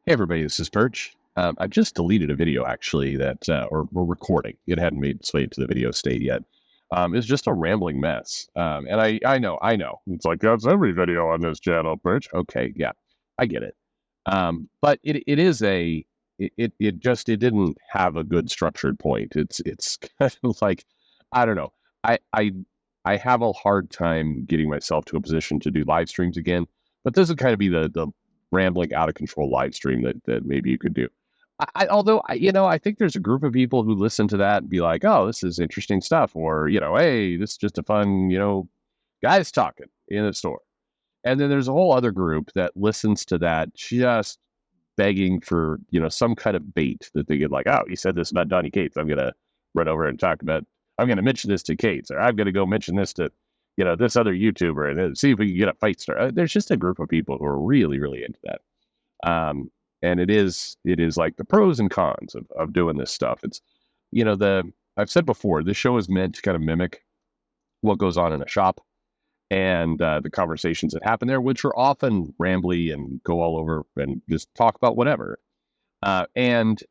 Hey everybody, this is Perch. I just deleted a video actually that, or we're recording. It hadn't made its way to the video state yet. It's just a rambling mess. And I know. It's like, that's every video on this channel, Perch. Okay, yeah, I get it. But it is it didn't have a good structured point. It's kind of like, I don't know. I, I, I have a hard time getting myself to a position to do live streams again, but this would kind of be the rambling out of control live stream that maybe you could do. I think there's a group of people who listen to that and be like, oh, this is interesting stuff. Or, hey, this is just a fun, guys talking in a store. And then there's a whole other group that listens to that just begging for, some kind of bait that they get like, oh, you said this about Donnie Cates. I'm going to run over and I'm going to mention this to Cates, or I'm going to go mention this to, this other YouTuber and then see if we can get a fight start. There's just a group of people who are really, really into that. And it is like the pros and cons of doing this stuff. It's, I've said before, this show is meant to kind of mimic what goes on in a shop and the conversations that happen there, which are often rambly and go all over and just talk about whatever. And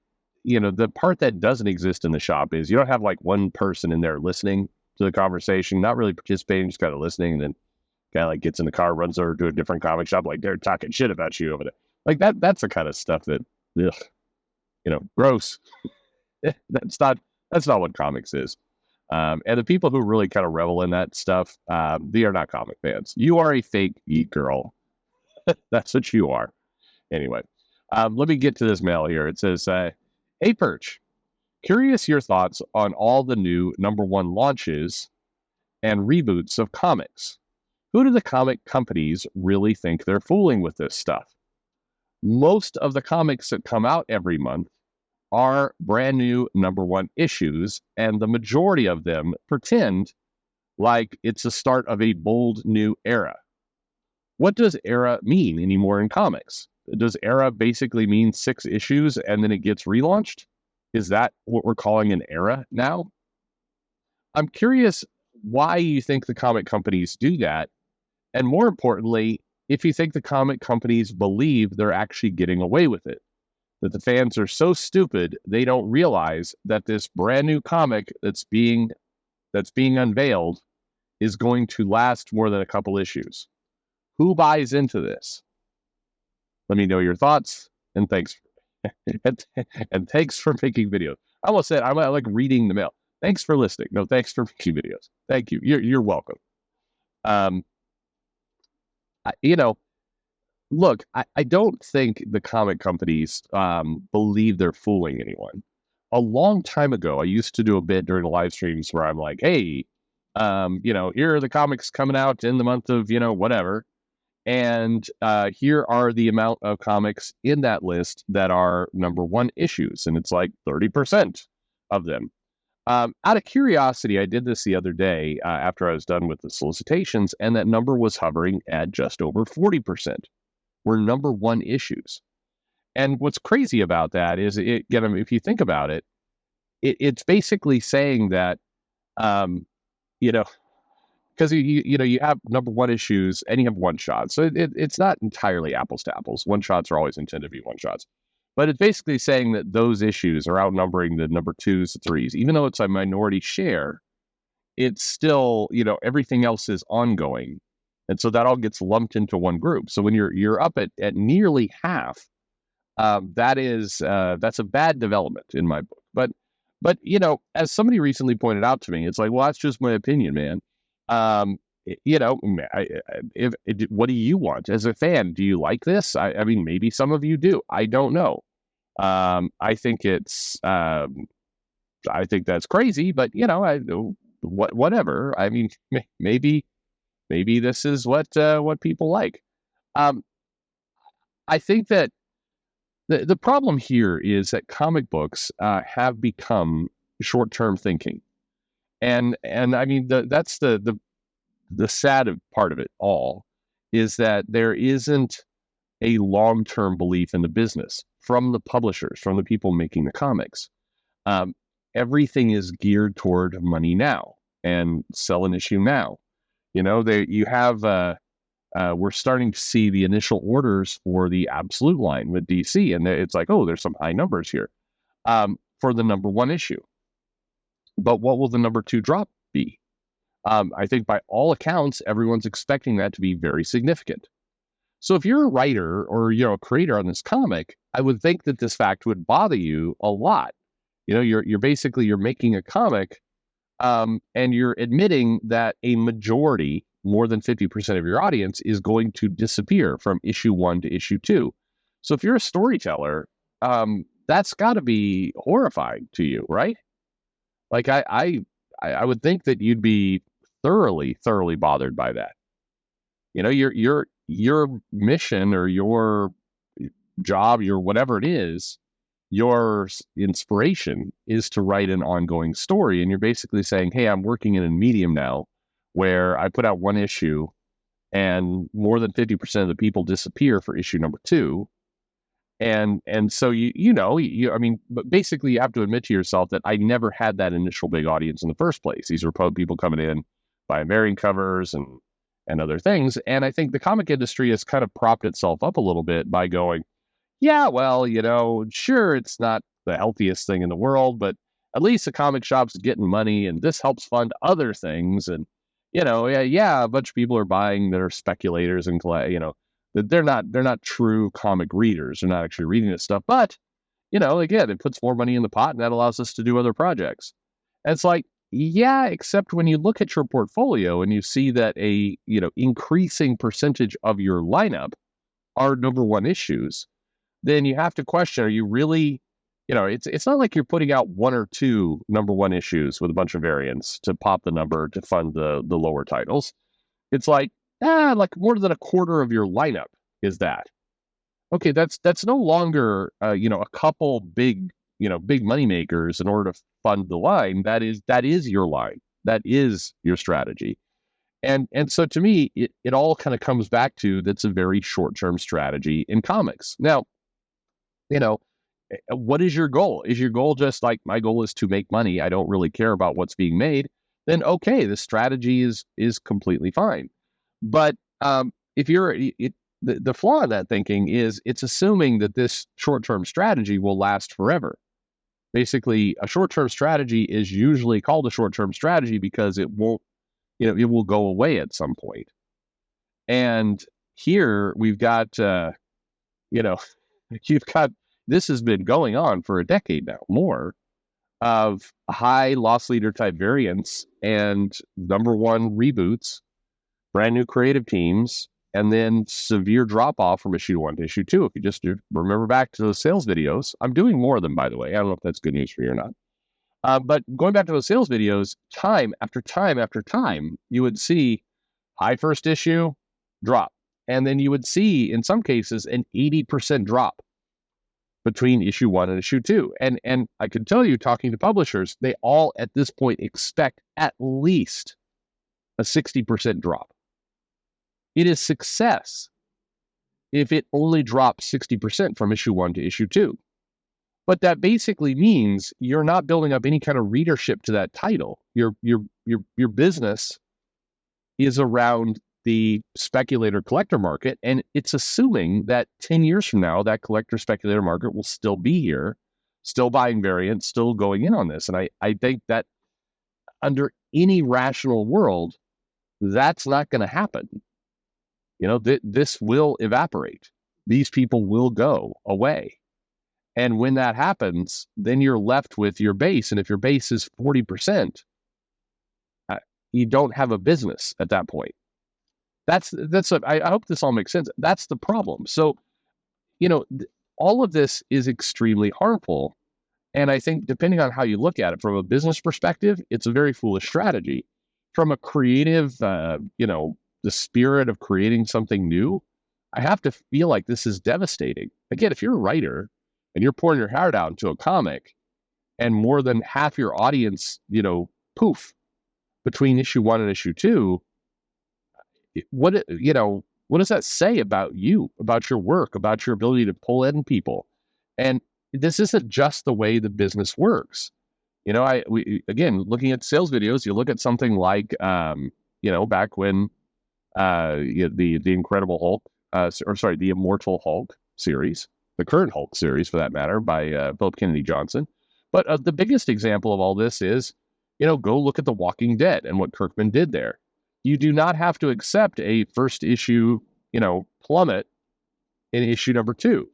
the part that doesn't exist in the shop is you don't have like one person in there listening to the conversation, not really participating, just kind of listening, and then guy like gets in the car, runs over to a different comic shop, like they're talking shit about you over there. Like that's the kind of stuff that, gross. That's not what comics is. And the people who really kind of revel in that stuff, they are not comic fans. You are a fake geek girl. That's what you are. Anyway, let me get to this mail here. It says, hey, Perch, curious your thoughts on all the new #1 launches and reboots of comics. Who do the comic companies really think they're fooling with this stuff? Most of the comics that come out every month are brand new #1 issues, and the majority of them pretend like it's the start of a bold new era. What does era mean anymore in comics? Does era basically mean 6 issues and then it gets relaunched? Is that what we're calling an era now? I'm curious why you think the comic companies do that. And more importantly, if you think the comic companies believe they're actually getting away with it, that the fans are so stupid they don't realize that this brand new comic that's being unveiled is going to last more than a couple issues. Who buys into this? Let me know your thoughts, and thanks. and thanks for making videos. I almost said I like reading the mail. Thanks for listening. No, thanks for making videos. Thank you. You're welcome. Look, I don't think the comic companies believe they're fooling anyone. A long time ago, I used to do a bit during the live streams where I'm like, hey, here are the comics coming out in the month of, whatever. And here are the amount of comics in that list that are #1 issues. And it's like 30% of them. Out of curiosity, I did this the other day after I was done with the solicitations, and that number was hovering at just over 40%. Were #1 issues. And what's crazy about that is, if you think about it, it's basically saying that, because you have #1 issues and you have one shots. So it's not entirely apples to apples. One shots are always intended to be one shots. But it's basically saying that those issues are outnumbering the #2s, 3s. Even though it's a minority share, it's still, everything else is ongoing. And so that all gets lumped into one group. So when you're up at nearly half, that's a bad development in my book. But as somebody recently pointed out to me, it's like, well, that's just my opinion, man. What do you want as a fan? Do you like this? I mean, maybe some of you do. I don't know. I think I think that's crazy, but whatever. I mean, maybe this is what people like. I think that the problem here is that comic books have become short-term thinking. And I mean, that's the sad part of it all, is that there isn't a long-term belief in the business from the publishers, from the people making the comics. Everything is geared toward money now and sell an issue now. You have we're starting to see the initial orders for the absolute line with DC, and it's like, oh, there's some high numbers here for the number one issue. But what will the number two drop be? I think by all accounts, everyone's expecting that to be very significant. So if you're a writer or a creator on this comic, I would think that this fact would bother you a lot. You're basically making a comic, and you're admitting that a majority, more than 50% of your audience, is going to disappear from issue 1 to issue 2. So if you're a storyteller, that's got to be horrifying to you, right? Like I would think that you'd be thoroughly bothered by that. Your mission or your job, your whatever it is, your inspiration is to write an ongoing story. And you're basically saying, hey, I'm working in a medium now where I put out one issue and more than 50% of the people disappear for issue number 2. And so but basically you have to admit to yourself that I never had that initial big audience in the first place. These were people coming in buying variant covers and other things. And I think the comic industry has kind of propped itself up a little bit by going, yeah, well, sure, it's not the healthiest thing in the world, but at least the comic shop's getting money and this helps fund other things. And, a bunch of people are buying that are speculators and, they're not true comic readers. They're not actually reading this stuff. But, again, it puts more money in the pot and that allows us to do other projects. And it's like, yeah, except when you look at your portfolio and you see that a, increasing percentage of your lineup are number one issues, then you have to question, are you really, it's not like you're putting out 1 or 2 number one issues with a bunch of variants to pop the number to fund the lower titles. It's like more than a quarter of your lineup is that. Okay, that's no longer, a couple big money makers in order to fund the line. That is your line. That is your strategy. And so to me, it all kind of comes back to that's a very short-term strategy in comics. Now, what is your goal? Is your goal just like my goal is to make money? I don't really care about what's being made. Then okay, the strategy is completely fine. But if you're the flaw in that thinking is it's assuming that this short-term strategy will last forever. Basically, a short-term strategy is usually called a short-term strategy because it won't, it will go away at some point. And here we've got, you've got, this has been going on for a decade now, more, of high loss leader type variants and number one reboots, brand new creative teams, and then severe drop off from issue 1 to issue 2. If you just remember back to those sales videos, I'm doing more of them, by the way. I don't know if that's good news for you or not. But going back to those sales videos, time after time after time, you would see high first issue, drop. And then you would see, in some cases, an 80% drop between issue 1 and issue 2. And I can tell you, talking to publishers, they all at this point expect at least a 60% drop. It is success if it only drops 60% from issue 1 to issue 2. But that basically means you're not building up any kind of readership to that title. Your business is around the speculator collector market, and it's assuming that 10 years from now, that collector speculator market will still be here, still buying variants, still going in on this. And I think that under any rational world, that's not going to happen. This will evaporate. These people will go away. And when that happens, then you're left with your base. And if your base is 40%, you don't have a business at that point. I hope this all makes sense. That's the problem. So, all of this is extremely harmful. And I think depending on how you look at it from a business perspective, it's a very foolish strategy. From a creative, the spirit of creating something new, I have to feel like this is devastating. Again, if you're a writer and you're pouring your heart out into a comic and more than half your audience, poof, between issue 1 and issue 2, what does that say about you, about your work, about your ability to pull in people? And this isn't just the way the business works. Again, looking at sales videos, you look at something like, back when the Incredible Hulk, the Immortal Hulk series, the current Hulk series for that matter, by Philip Kennedy Johnson. But the biggest example of all this is, go look at The Walking Dead and what Kirkman did there. You do not have to accept a first issue, plummet in issue number 2.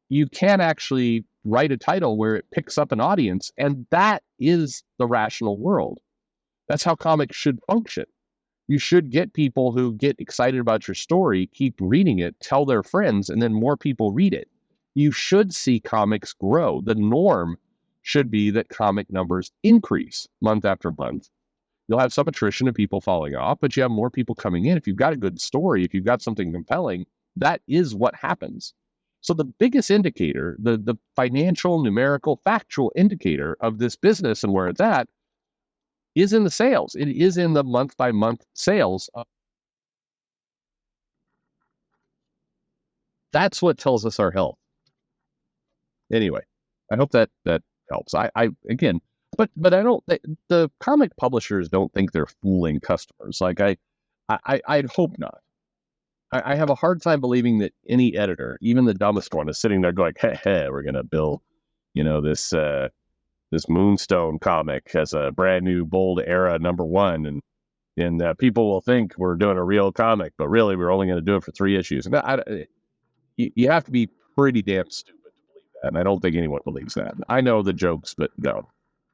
You can actually write a title where it picks up an audience, and that is the rational world. That's how comics should function. You should get people who get excited about your story, keep reading it, tell their friends, and then more people read it. You should see comics grow. The norm should be that comic numbers increase month after month. You'll have some attrition of people falling off, but you have more people coming in. If you've got a good story, if you've got something compelling, that is what happens. So the biggest indicator, the financial, numerical, factual indicator of this business and where it's at, is in the sales. It is in the month-by-month sales. That's what tells us our health. Anyway, I hope that helps. I again, but I don't. The comic publishers don't think they're fooling customers. Like I'd hope not. I have a hard time believing that any editor, even the dumbest one, is sitting there going, "Hey, we're gonna bill, this Moonstone comic as a brand new bold era #1, and people will think we're doing a real comic, but really we're only going to do it for 3 issues." And you have to be pretty damn stupid to believe that, and I don't think anyone believes that. I know the jokes, but no,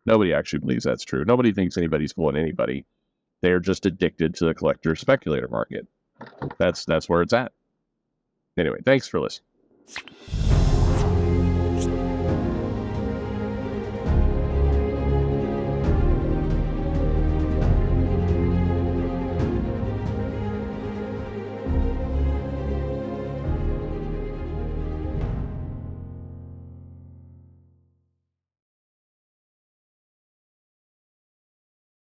nobody actually believes that's true. Nobody thinks anybody's fooling anybody. They're just addicted to the collector speculator market. That's where it's at. Anyway, thanks for listening.